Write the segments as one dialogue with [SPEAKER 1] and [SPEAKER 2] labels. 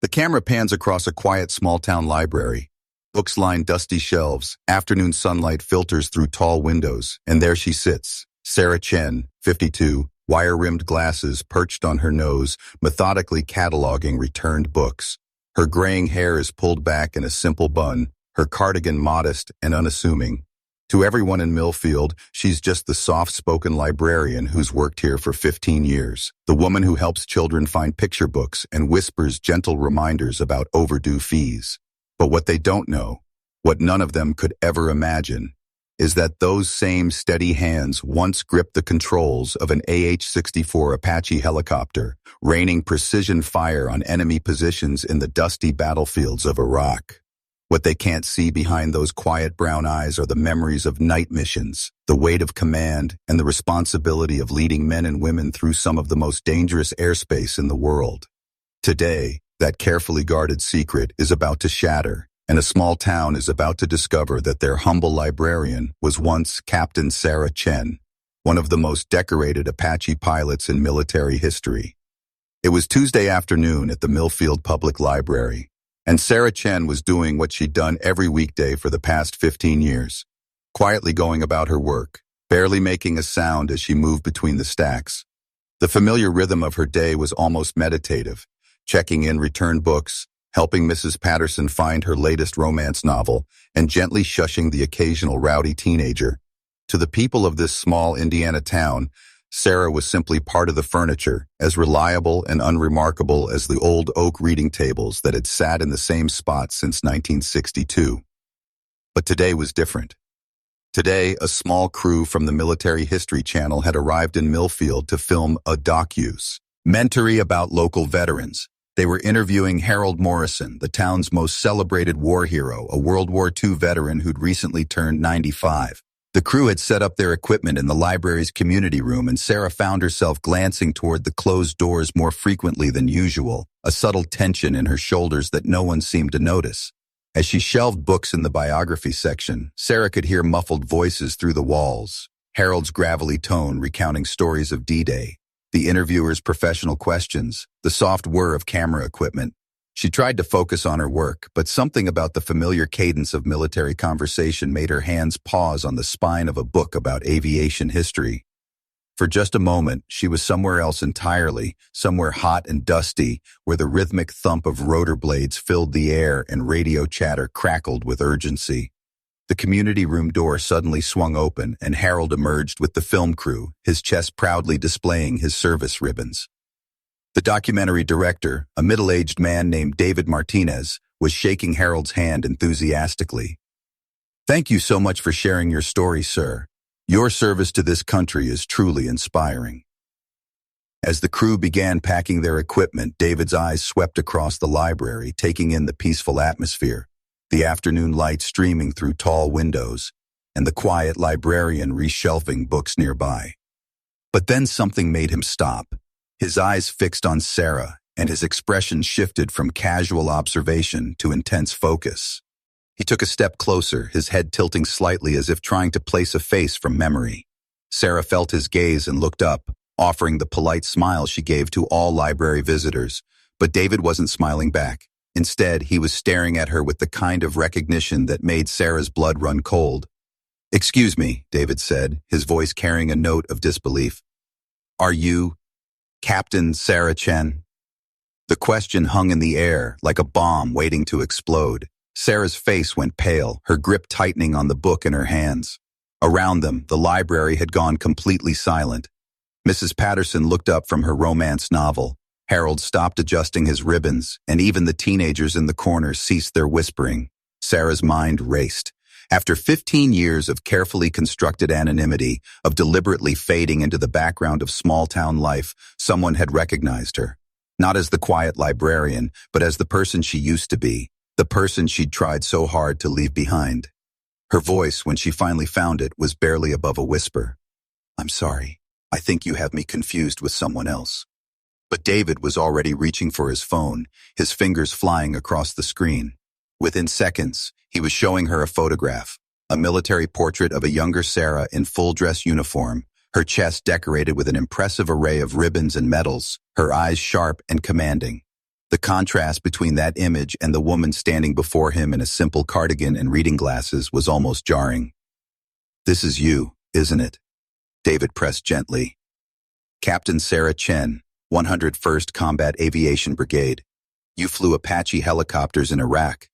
[SPEAKER 1] The camera pans across a quiet small-town library. Books line dusty shelves, afternoon sunlight filters through tall windows, and there she sits, Sarah Chen, 52, wire-rimmed glasses perched on her nose, methodically cataloging returned books. Her graying hair is pulled back in a simple bun, her cardigan modest and unassuming. To everyone in Millfield, she's just the soft-spoken librarian who's worked here for 15 years, the woman who helps children find picture books and whispers gentle reminders about overdue fees. But what they don't know, what none of them could ever imagine, is that those same steady hands once gripped the controls of an AH-64 Apache helicopter, raining precision fire on enemy positions in the dusty battlefields of Iraq. What they can't see behind those quiet brown eyes are the memories of night missions, the weight of command, and the responsibility of leading men and women through some of the most dangerous airspace in the world. Today, that carefully guarded secret is about to shatter, and a small town is about to discover that their humble librarian was once Captain Sarah Chen, one of the most decorated Apache pilots in military history. It was Tuesday afternoon at the Millfield Public Library, and Sarah Chen was doing what she'd done every weekday for the past 15 years, quietly going about her work, barely making a sound as she moved between the stacks. The familiar rhythm of her day was almost meditative, checking in returned books, helping Mrs. Patterson find her latest romance novel, and gently shushing the occasional rowdy teenager. To the people of this small Indiana town, Sarah was simply part of the furniture, as reliable and unremarkable as the old oak reading tables that had sat in the same spot since 1962. But today was different. Today, a small crew from the Military History Channel had arrived in Millfield to film a documentary about local veterans. They were interviewing Harold Morrison, the town's most celebrated war hero, a World War II veteran who'd recently turned 95. The crew had set up their equipment in the library's community room, and Sarah found herself glancing toward the closed doors more frequently than usual, a subtle tension in her shoulders that no one seemed to notice. As she shelved books in the biography section, Sarah could hear muffled voices through the walls, Harold's gravelly tone recounting stories of D-Day, the interviewer's professional questions, the soft whir of camera equipment. She tried to focus on her work, but something about the familiar cadence of military conversation made her hands pause on the spine of a book about aviation history. For just a moment, she was somewhere else entirely, somewhere hot and dusty, where the rhythmic thump of rotor blades filled the air and radio chatter crackled with urgency. The community room door suddenly swung open, and Harold emerged with the film crew, his chest proudly displaying his service ribbons. The documentary director, a middle-aged man named David Martinez, was shaking Harold's hand enthusiastically. "Thank you so much for sharing your story, sir. Your service to this country is truly inspiring." As the crew began packing their equipment, David's eyes swept across the library, taking in the peaceful atmosphere, the afternoon light streaming through tall windows, and the quiet librarian reshelving books nearby. But then something made him stop. His eyes fixed on Sarah, and his expression shifted from casual observation to intense focus. He took a step closer, his head tilting slightly as if trying to place a face from memory. Sarah felt his gaze and looked up, offering the polite smile she gave to all library visitors. But David wasn't smiling back. Instead, he was staring at her with the kind of recognition that made Sarah's blood run cold. "Excuse me," David said, his voice carrying a note of disbelief. "Are you Captain Sarah Chen?" The question hung in the air, like a bomb waiting to explode. Sarah's face went pale, her grip tightening on the book in her hands. Around them, the library had gone completely silent. Mrs. Patterson looked up from her romance novel. Harold stopped adjusting his ribbons, and even the teenagers in the corner ceased their whispering. Sarah's mind raced. After 15 years of carefully constructed anonymity, of deliberately fading into the background of small-town life, someone had recognized her. Not as the quiet librarian, but as the person she used to be, the person she'd tried so hard to leave behind. Her voice, when she finally found it, was barely above a whisper. "I'm sorry. I think you have me confused with someone else." But David was already reaching for his phone, his fingers flying across the screen. Within seconds, he was showing her a photograph, a military portrait of a younger Sarah in full-dress uniform, her chest decorated with an impressive array of ribbons and medals, her eyes sharp and commanding. The contrast between that image and the woman standing before him in a simple cardigan and reading glasses was almost jarring. "This is you, isn't it?" David pressed gently. "Captain Sarah Chen, 101st Combat Aviation Brigade. You flew Apache helicopters in Iraq.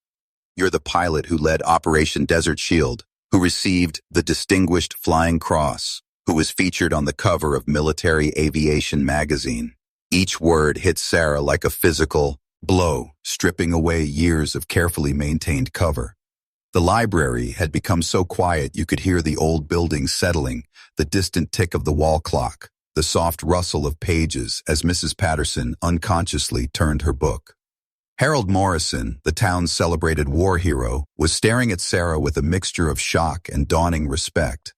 [SPEAKER 1] You're the pilot who led Operation Desert Shield, who received the Distinguished Flying Cross, who was featured on the cover of Military Aviation magazine." Each word hit Sarah like a physical blow, stripping away years of carefully maintained cover. The library had become so quiet you could hear the old building settling, the distant tick of the wall clock, the soft rustle of pages as Mrs. Patterson unconsciously turned her book. Harold Morrison, the town's celebrated war hero, was staring at Sarah with a mixture of shock and dawning respect.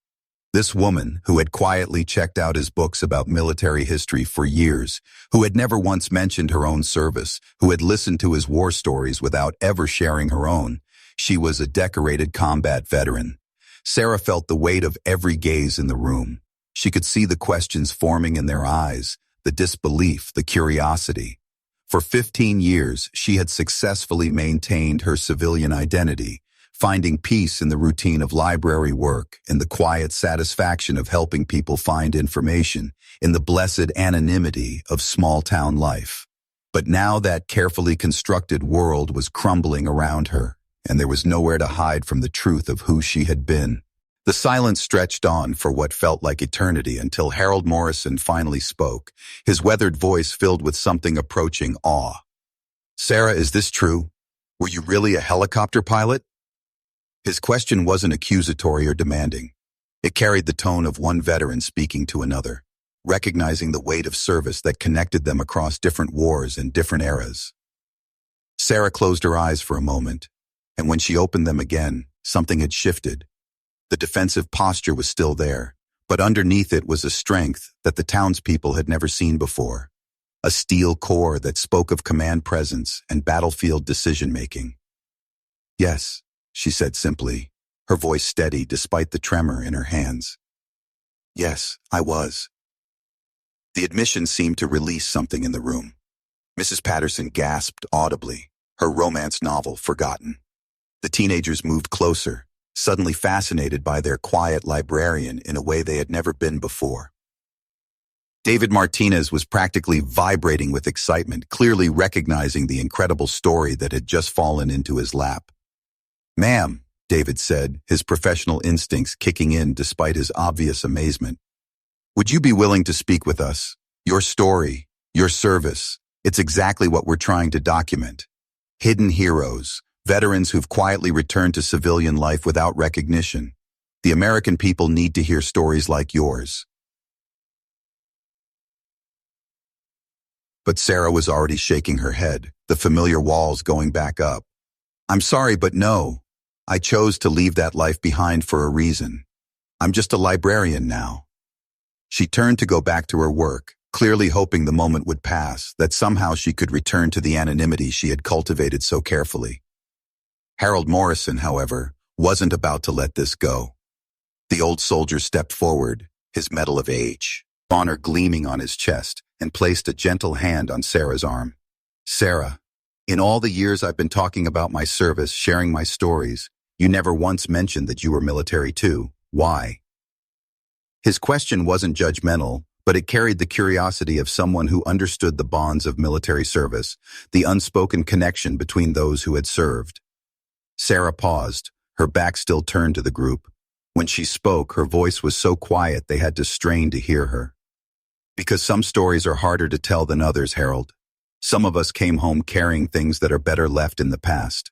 [SPEAKER 1] This woman, who had quietly checked out his books about military history for years, who had never once mentioned her own service, who had listened to his war stories without ever sharing her own, she was a decorated combat veteran. Sarah felt the weight of every gaze in the room. She could see the questions forming in their eyes, the disbelief, the curiosity. For 15 years, she had successfully maintained her civilian identity, finding peace in the routine of library work, in the quiet satisfaction of helping people find information, in the blessed anonymity of small-town life. But now that carefully constructed world was crumbling around her, and there was nowhere to hide from the truth of who she had been. The silence stretched on for what felt like eternity until Harold Morrison finally spoke, his weathered voice filled with something approaching awe. "Sarah, is this true? Were you really a helicopter pilot?" His question wasn't accusatory or demanding. It carried the tone of one veteran speaking to another, recognizing the weight of service that connected them across different wars and different eras. Sarah closed her eyes for a moment, and when she opened them again, something had shifted. The defensive posture was still there, but underneath it was a strength that the townspeople had never seen before, a steel core that spoke of command presence and battlefield decision-making. "Yes," she said simply, her voice steady despite the tremor in her hands. "Yes, I was." The admission seemed to release something in the room. Mrs. Patterson gasped audibly, her romance novel forgotten. The teenagers moved closer, suddenly fascinated by their quiet librarian in a way they had never been before. David Martinez was practically vibrating with excitement, clearly recognizing the incredible story that had just fallen into his lap. "Ma'am," David said, his professional instincts kicking in despite his obvious amazement. "Would you be willing to speak with us? Your story, your service, it's exactly what we're trying to document. Hidden heroes, veterans who've quietly returned to civilian life without recognition. The American people need to hear stories like yours." But Sarah was already shaking her head, the familiar walls going back up. "I'm sorry, but no. I chose to leave that life behind for a reason. I'm just a librarian now." She turned to go back to her work, clearly hoping the moment would pass, that somehow she could return to the anonymity she had cultivated so carefully. Harold Morrison, however, wasn't about to let this go. The old soldier stepped forward, his Medal of Age, honor gleaming on his chest, and placed a gentle hand on Sarah's arm. "Sarah, in all the years I've been talking about my service, sharing my stories, you never once mentioned that you were military too. Why?" His question wasn't judgmental, but it carried the curiosity of someone who understood the bonds of military service, the unspoken connection between those who had served. Sarah paused, her back still turned to the group. When she spoke, her voice was so quiet they had to strain to hear her. "Because some stories are harder to tell than others, Harold. Some of us came home carrying things that are better left in the past."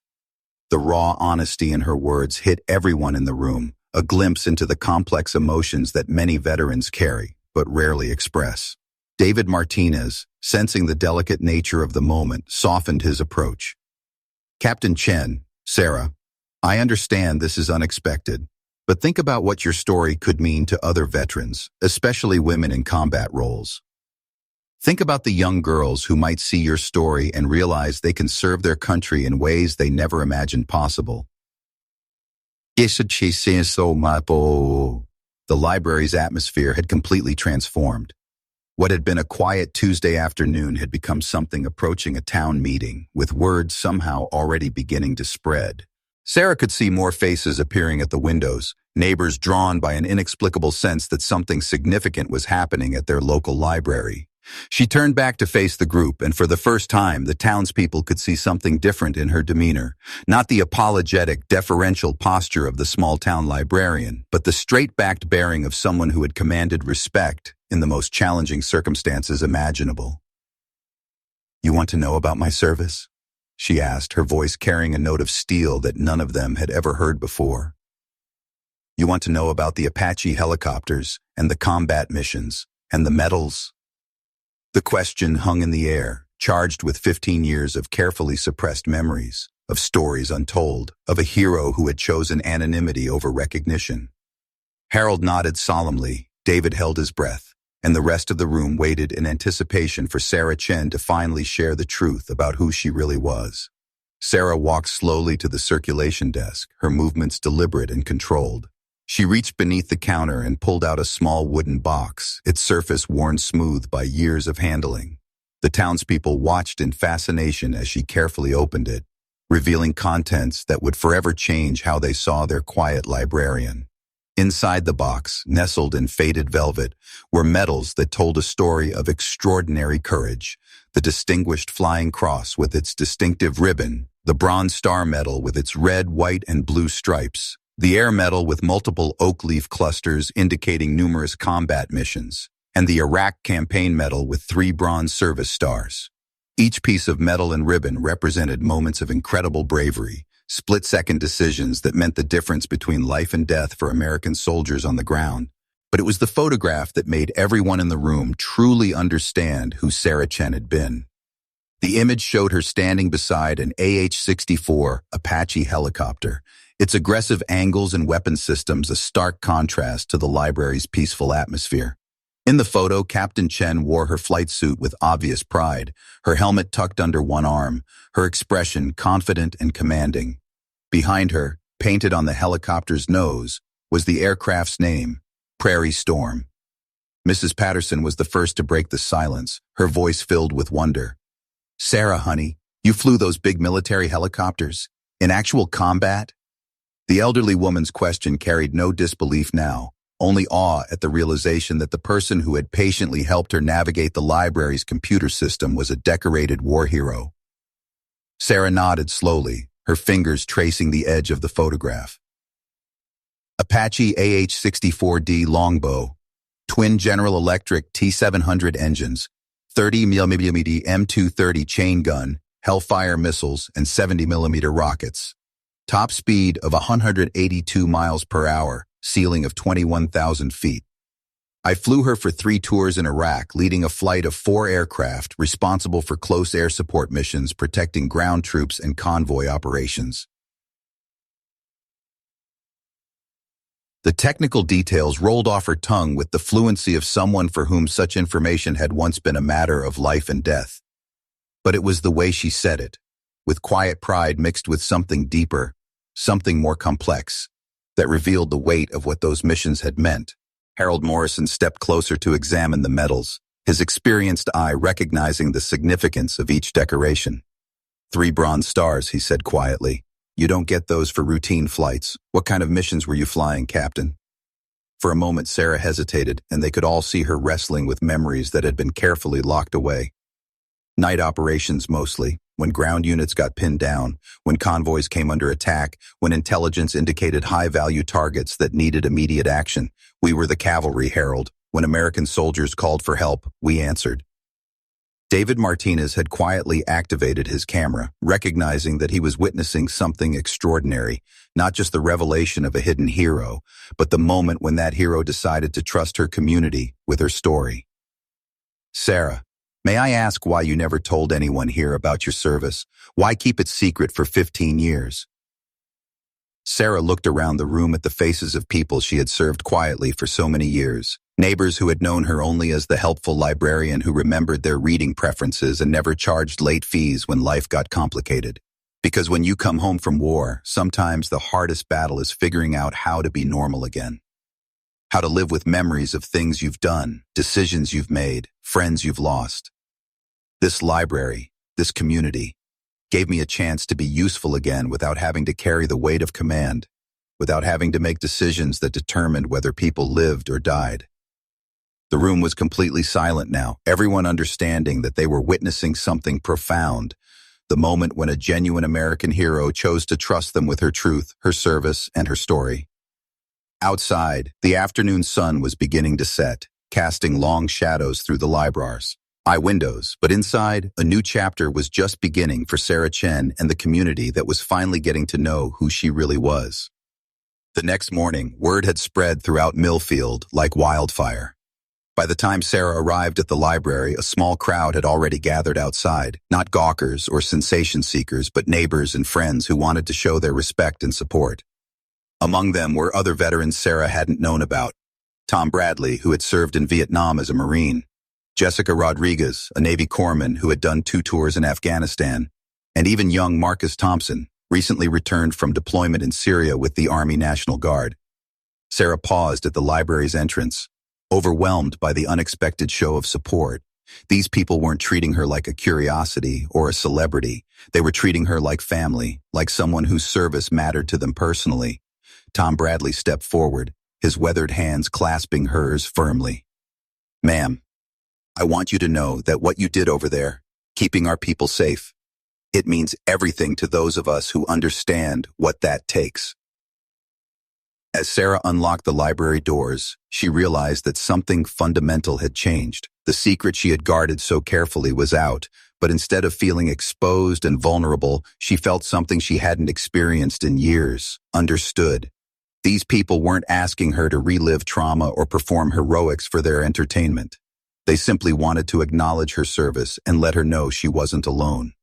[SPEAKER 1] The raw honesty in her words hit everyone in the room, a glimpse into the complex emotions that many veterans carry, but rarely express. David Martinez, sensing the delicate nature of the moment, softened his approach. "Captain Chen, Sarah, I understand this is unexpected, but think about what your story could mean to other veterans, especially women in combat roles. Think about the young girls who might see your story and realize they can serve their country in ways they never imagined possible." The library's atmosphere had completely transformed. What had been a quiet Tuesday afternoon had become something approaching a town meeting, with word somehow already beginning to spread. Sarah could see more faces appearing at the windows, neighbors drawn by an inexplicable sense that something significant was happening at their local library. She turned back to face the group, and for the first time, the townspeople could see something different in her demeanor. Not the apologetic, deferential posture of the small-town librarian, but the straight-backed bearing of someone who had commanded respect in the most challenging circumstances imaginable. "You want to know about my service?" she asked, her voice carrying a note of steel that none of them had ever heard before. "You want to know about the Apache helicopters and the combat missions and the medals?" The question hung in the air, charged with 15 years of carefully suppressed memories, of stories untold, of a hero who had chosen anonymity over recognition. Harold nodded solemnly, David held his breath, and the rest of the room waited in anticipation for Sarah Chen to finally share the truth about who she really was. Sarah walked slowly to the circulation desk, her movements deliberate and controlled. She reached beneath the counter and pulled out a small wooden box, its surface worn smooth by years of handling. The townspeople watched in fascination as she carefully opened it, revealing contents that would forever change how they saw their quiet librarian. Inside the box, nestled in faded velvet, were medals that told a story of extraordinary courage: the Distinguished Flying Cross with its distinctive ribbon, the Bronze Star Medal with its red, white, and blue stripes, the Air Medal with multiple oak leaf clusters indicating numerous combat missions, and the Iraq Campaign Medal with 3 bronze service stars. Each piece of medal and ribbon represented moments of incredible bravery, split-second decisions that meant the difference between life and death for American soldiers on the ground. But it was the photograph that made everyone in the room truly understand who Sarah Chen had been. The image showed her standing beside an AH-64 Apache helicopter, its aggressive angles and weapon systems a stark contrast to the library's peaceful atmosphere. In the photo, Captain Chen wore her flight suit with obvious pride, her helmet tucked under one arm, her expression confident and commanding. Behind her, painted on the helicopter's nose, was the aircraft's name, Prairie Storm. Mrs. Patterson was the first to break the silence, her voice filled with wonder. "Sarah, honey, you flew those big military helicopters? In actual combat?" The elderly woman's question carried no disbelief now, only awe at the realization that the person who had patiently helped her navigate the library's computer system was a decorated war hero. Sarah nodded slowly, her fingers tracing the edge of the photograph. "Apache AH-64D longbow, twin General Electric T-700 engines, 30mm M230 chain gun, Hellfire missiles, and 70mm rockets. Top speed of 182 miles per hour, ceiling of 21,000 feet. I flew her for 3 tours in Iraq, leading a flight of 4 aircraft responsible for close air support missions protecting ground troops and convoy operations." The technical details rolled off her tongue with the fluency of someone for whom such information had once been a matter of life and death. But it was the way she said it, with quiet pride mixed with something deeper, something more complex, that revealed the weight of what those missions had meant. Harold Morrison stepped closer to examine the medals, his experienced eye recognizing the significance of each decoration. 3 bronze stars, he said quietly. "You don't get those for routine flights. What kind of missions were you flying, Captain?" For a moment, Sarah hesitated, and they could all see her wrestling with memories that had been carefully locked away. Night operations mostly, when ground units got pinned down, when convoys came under attack, when intelligence indicated high-value targets that needed immediate action. We were the cavalry, Harold. When American soldiers called for help, we answered. David Martinez had quietly activated his camera, recognizing that he was witnessing something extraordinary, not just the revelation of a hidden hero, but the moment when that hero decided to trust her community with her story. "Sarah, may I ask why you never told anyone here about your service? Why keep it secret for 15 years? Sarah looked around the room at the faces of people she had served quietly for so many years. Neighbors who had known her only as the helpful librarian who remembered their reading preferences and never charged late fees when life got complicated. Because when you come home from war, sometimes the hardest battle is figuring out how to be normal again. how to live with memories of things you've done, decisions you've made, friends you've lost. This library, this community, gave me a chance to be useful again without having to carry the weight of command, without having to make decisions that determined whether people lived or died. The room was completely silent now, everyone understanding that they were witnessing something profound, the moment when a genuine American hero chose to trust them with her truth, her service, and her story. Outside, the afternoon sun was beginning to set, casting long shadows through the libraries. Windows, but inside, a new chapter was just beginning for Sarah Chen and the community that was finally getting to know who she really was. The next morning, word had spread throughout Millfield like wildfire. By the time Sarah arrived at the library, a small crowd had already gathered outside, not gawkers or sensation seekers, but neighbors and friends who wanted to show their respect and support. Among them were other veterans Sarah hadn't known about. Tom Bradley, who had served in Vietnam as a Marine, Jessica Rodriguez, a Navy corpsman who had done 2 tours in Afghanistan, and even young Marcus Thompson, recently returned from deployment in Syria with the Army National Guard. Sarah paused at the library's entrance, overwhelmed by the unexpected show of support. These people weren't treating her like a curiosity or a celebrity. They were treating her like family, like someone whose service mattered to them personally. Tom Bradley stepped forward, his weathered hands clasping hers firmly. "Ma'am, I want you to know that what you did over there, keeping our people safe, it means everything to those of us who understand what that takes." As Sarah unlocked the library doors, she realized that something fundamental had changed. The secret she had guarded so carefully was out, but instead of feeling exposed and vulnerable, she felt something she hadn't experienced in years, understood. These people weren't asking her to relive trauma or perform heroics for their entertainment. They simply wanted to acknowledge her service and let her know she wasn't alone.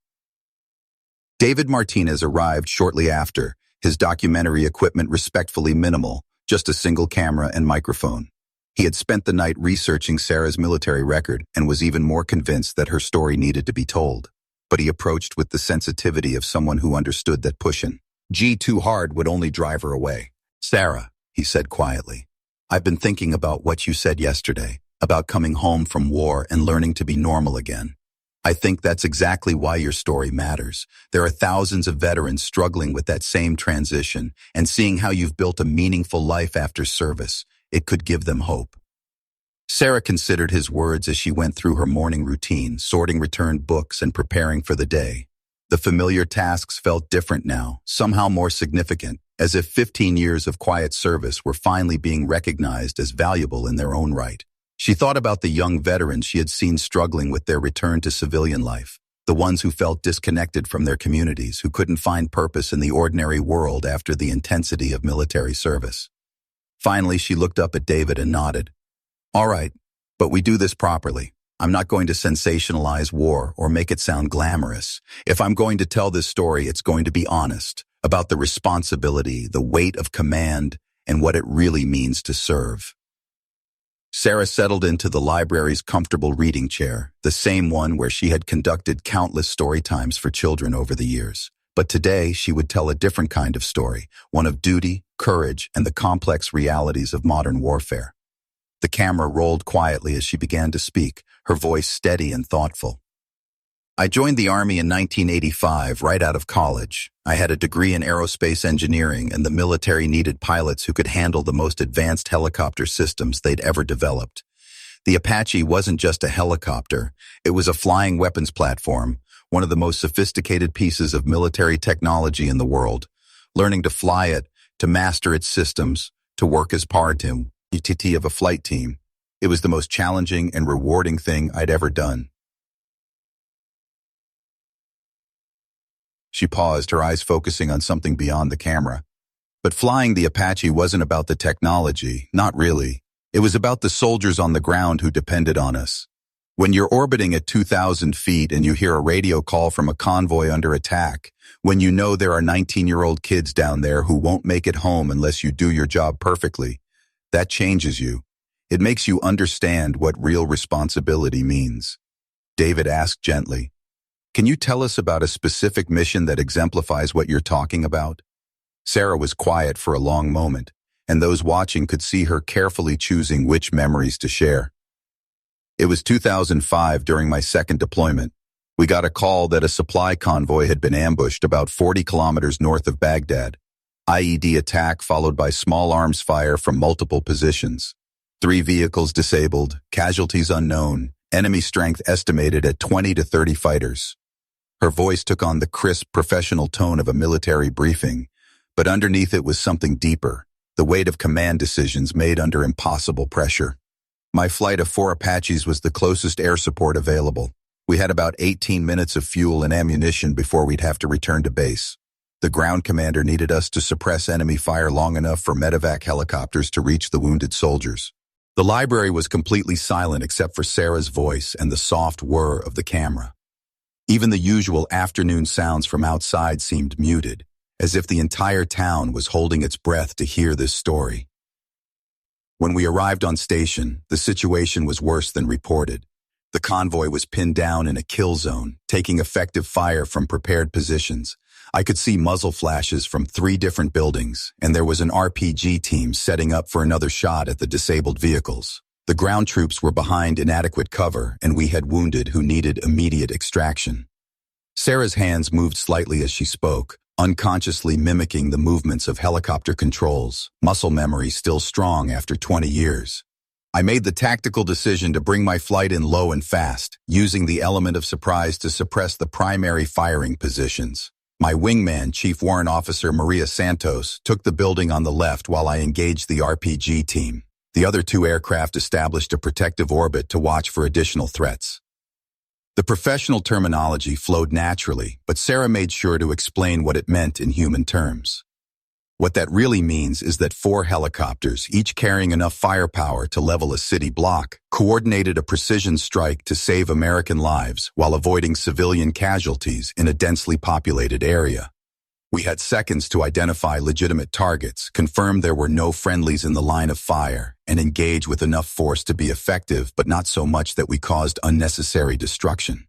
[SPEAKER 1] David Martinez arrived shortly after, his documentary equipment respectfully minimal, just a single camera and microphone. He had spent the night researching Sarah's military record and was even more convinced that her story needed to be told. But he approached with the sensitivity of someone who understood that pushing too hard would only drive her away. "Sarah," he said quietly, "I've been thinking about what you said yesterday, about coming home from war and learning to be normal again. I think that's exactly why your story matters. There are thousands of veterans struggling with that same transition, and seeing how you've built a meaningful life after service, it could give them hope." Sarah considered his words as she went through her morning routine, sorting returned books and preparing for the day. The familiar tasks felt different now, somehow more significant, as if 15 years of quiet service were finally being recognized as valuable in their own right. She thought about the young veterans she had seen struggling with their return to civilian life, the ones who felt disconnected from their communities, who couldn't find purpose in the ordinary world after the intensity of military service. Finally, she looked up at David and nodded. "All right, but we do this properly. I'm not going to sensationalize war or make it sound glamorous. If I'm going to tell this story, it's going to be honest, about the responsibility, the weight of command, and what it really means to serve." Sarah settled into the library's comfortable reading chair, the same one where she had conducted countless story times for children over the years. But today, she would tell a different kind of story, one of duty, courage, and the complex realities of modern warfare. The camera rolled quietly as she began to speak, her voice steady and thoughtful. "I joined the Army in 1985, right out of college. I had a degree in aerospace engineering, and the military needed pilots who could handle the most advanced helicopter systems they'd ever developed. The Apache wasn't just a helicopter, it was a flying weapons platform, one of the most sophisticated pieces of military technology in the world. Learning to fly it, to master its systems, to work as part of a flight team, it was the most challenging and rewarding thing I'd ever done." She paused, her eyes focusing on something beyond the camera. But flying the Apache wasn't about the technology, not really. It was about the soldiers on the ground who depended on us. When you're orbiting at 2,000 feet and you hear a radio call from a convoy under attack, when you know there are 19-year-old kids down there who won't make it home unless you do your job perfectly, that changes you. It makes you understand what real responsibility means. David asked gently, "Can you tell us about a specific mission that exemplifies what you're talking about?" Sarah was quiet for a long moment. and those watching could see her carefully choosing which memories to share. It was 2005 during my second deployment. We got a call that a supply convoy had been ambushed about 40 kilometers north of Baghdad. IED attack followed by small arms fire from multiple positions. 3 vehicles disabled, casualties unknown, enemy strength estimated at 20 to 30 fighters. Her voice took on the crisp, professional tone of a military briefing, but underneath it was something deeper, the weight of command decisions made under impossible pressure. My flight of 4 Apaches was the closest air support available. We had about 18 minutes of fuel and ammunition before we'd have to return to base. The ground commander needed us to suppress enemy fire long enough for medevac helicopters to reach the wounded soldiers. The library was completely silent except for Sarah's voice and the soft whir of the camera. Even the usual afternoon sounds from outside seemed muted, as if the entire town was holding its breath to hear this story. When we arrived on station, the situation was worse than reported. The convoy was pinned down in a kill zone, taking effective fire from prepared positions. I could see muzzle flashes from 3 different buildings, and there was an RPG team setting up for another shot at the disabled vehicles. The ground troops were behind inadequate cover, and we had wounded who needed immediate extraction. Sarah's hands moved slightly as she spoke, unconsciously mimicking the movements of helicopter controls, muscle memory still strong after 20 years. I made the tactical decision to bring my flight in low and fast, using the element of surprise to suppress the primary firing positions. My wingman, Chief Warrant Officer Maria Santos, took the building on the left while I engaged the RPG team. The other 2 aircraft established a protective orbit to watch for additional threats. The professional terminology flowed naturally, but Sarah made sure to explain what it meant in human terms. What that really means is that 4 helicopters, each carrying enough firepower to level a city block, coordinated a precision strike to save American lives while avoiding civilian casualties in a densely populated area. We had seconds to identify legitimate targets, confirm there were no friendlies in the line of fire, and engage with enough force to be effective, but not so much that we caused unnecessary destruction.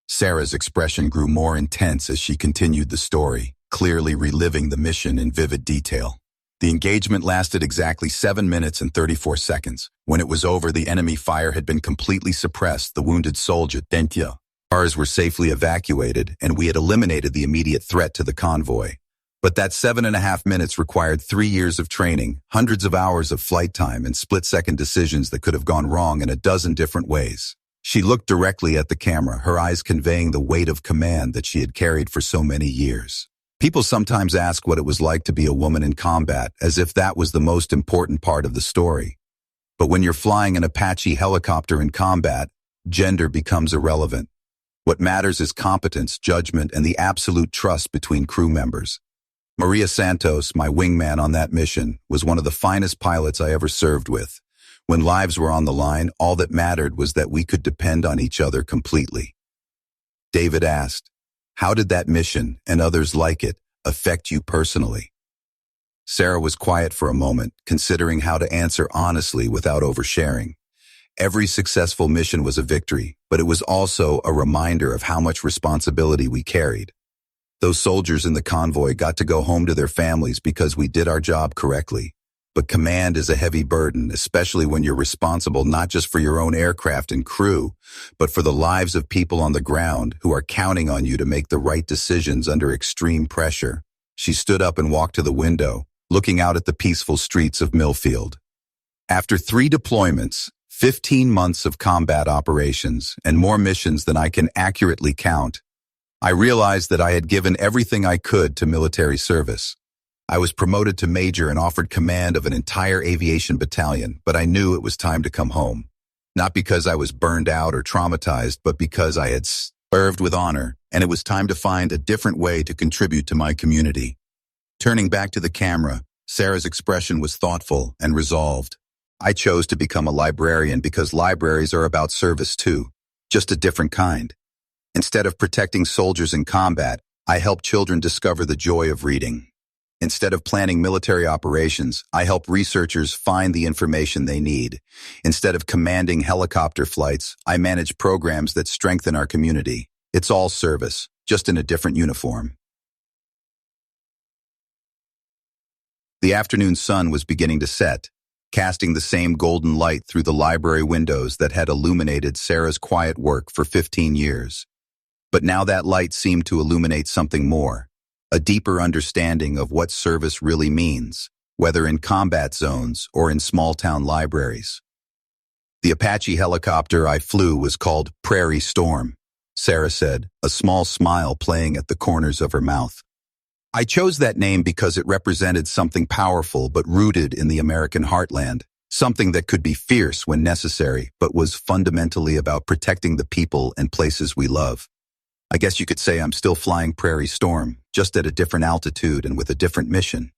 [SPEAKER 1] Sarah's expression grew more intense as she continued the story, clearly reliving the mission in vivid detail. The engagement lasted exactly 7 minutes and 34 seconds. When it was over, the enemy fire had been completely suppressed. The wounded soldier, Dentia, cars were safely evacuated, and we had eliminated the immediate threat to the convoy. But that 7.5 minutes required 3 years of training, hundreds of hours of flight time, and split-second decisions that could have gone wrong in a dozen different ways. She looked directly at the camera, her eyes conveying the weight of command that she had carried for so many years. People sometimes ask what it was like to be a woman in combat, as if that was the most important part of the story. But when you're flying an Apache helicopter in combat, gender becomes irrelevant. What matters is competence, judgment, and the absolute trust between crew members. Maria Santos, my wingman on that mission, was one of the finest pilots I ever served with. When lives were on the line, all that mattered was that we could depend on each other completely. David asked, "How did that mission, and others like it, affect you personally?" Sarah was quiet for a moment, considering how to answer honestly without oversharing. Every successful mission was a victory, but it was also a reminder of how much responsibility we carried. Those soldiers in the convoy got to go home to their families because we did our job correctly. But command is a heavy burden, especially when you're responsible not just for your own aircraft and crew, but for the lives of people on the ground who are counting on you to make the right decisions under extreme pressure. She stood up and walked to the window, looking out at the peaceful streets of Millfield. After 3 deployments, 15 months of combat operations, and more missions than I can accurately count, I realized that I had given everything I could to military service. I was promoted to major and offered command of an entire aviation battalion, but I knew it was time to come home. Not because I was burned out or traumatized, but because I had served with honor, and it was time to find a different way to contribute to my community. Turning back to the camera, Sarah's expression was thoughtful and resolved. I chose to become a librarian because libraries are about service too, just a different kind. Instead of protecting soldiers in combat, I help children discover the joy of reading. Instead of planning military operations, I help researchers find the information they need. Instead of commanding helicopter flights, I manage programs that strengthen our community. It's all service, just in a different uniform. The afternoon sun was beginning to set, casting the same golden light through the library windows that had illuminated Sarah's quiet work for 15 years. But now that light seemed to illuminate something more, a deeper understanding of what service really means, whether in combat zones or in small-town libraries. The Apache helicopter I flew was called Prairie Storm, Sarah said, a small smile playing at the corners of her mouth. I chose that name because it represented something powerful but rooted in the American heartland, something that could be fierce when necessary but was fundamentally about protecting the people and places we love. I guess you could say I'm still flying Prairie Storm, just at a different altitude and with a different mission.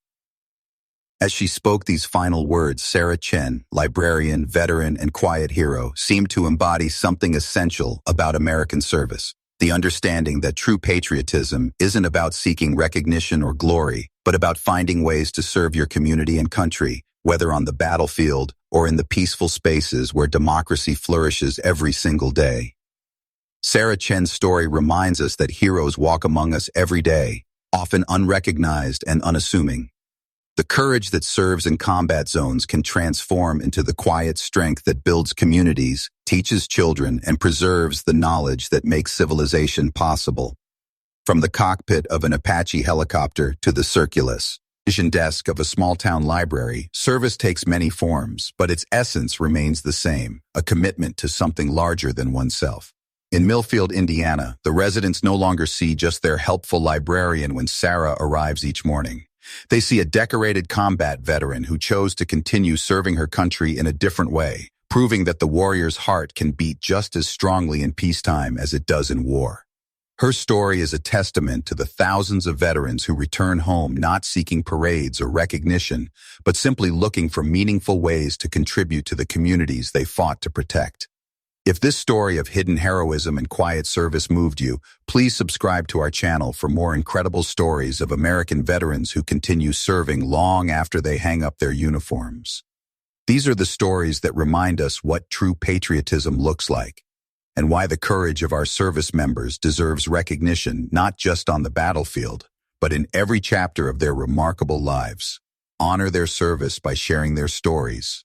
[SPEAKER 1] As she spoke these final words, Sarah Chen, librarian, veteran, and quiet hero, seemed to embody something essential about American service. The understanding that true patriotism isn't about seeking recognition or glory, but about finding ways to serve your community and country, whether on the battlefield or in the peaceful spaces where democracy flourishes every single day. Sarah Chen's story reminds us that heroes walk among us every day, often unrecognized and unassuming. The courage that serves in combat zones can transform into the quiet strength that builds communities, teaches children, and preserves the knowledge that makes civilization possible. From the cockpit of an Apache helicopter to the circulus, vision desk of a small-town library, service takes many forms, but its essence remains the same, a commitment to something larger than oneself. In Millfield, Indiana, the residents no longer see just their helpful librarian when Sarah arrives each morning. They see a decorated combat veteran who chose to continue serving her country in a different way, proving that the warrior's heart can beat just as strongly in peacetime as it does in war. Her story is a testament to the thousands of veterans who return home not seeking parades or recognition, but simply looking for meaningful ways to contribute to the communities they fought to protect. If this story of hidden heroism and quiet service moved you, please subscribe to our channel for more incredible stories of American veterans who continue serving long after they hang up their uniforms. These are the stories that remind us what true patriotism looks like, and why the courage of our service members deserves recognition not just on the battlefield, but in every chapter of their remarkable lives. Honor their service by sharing their stories.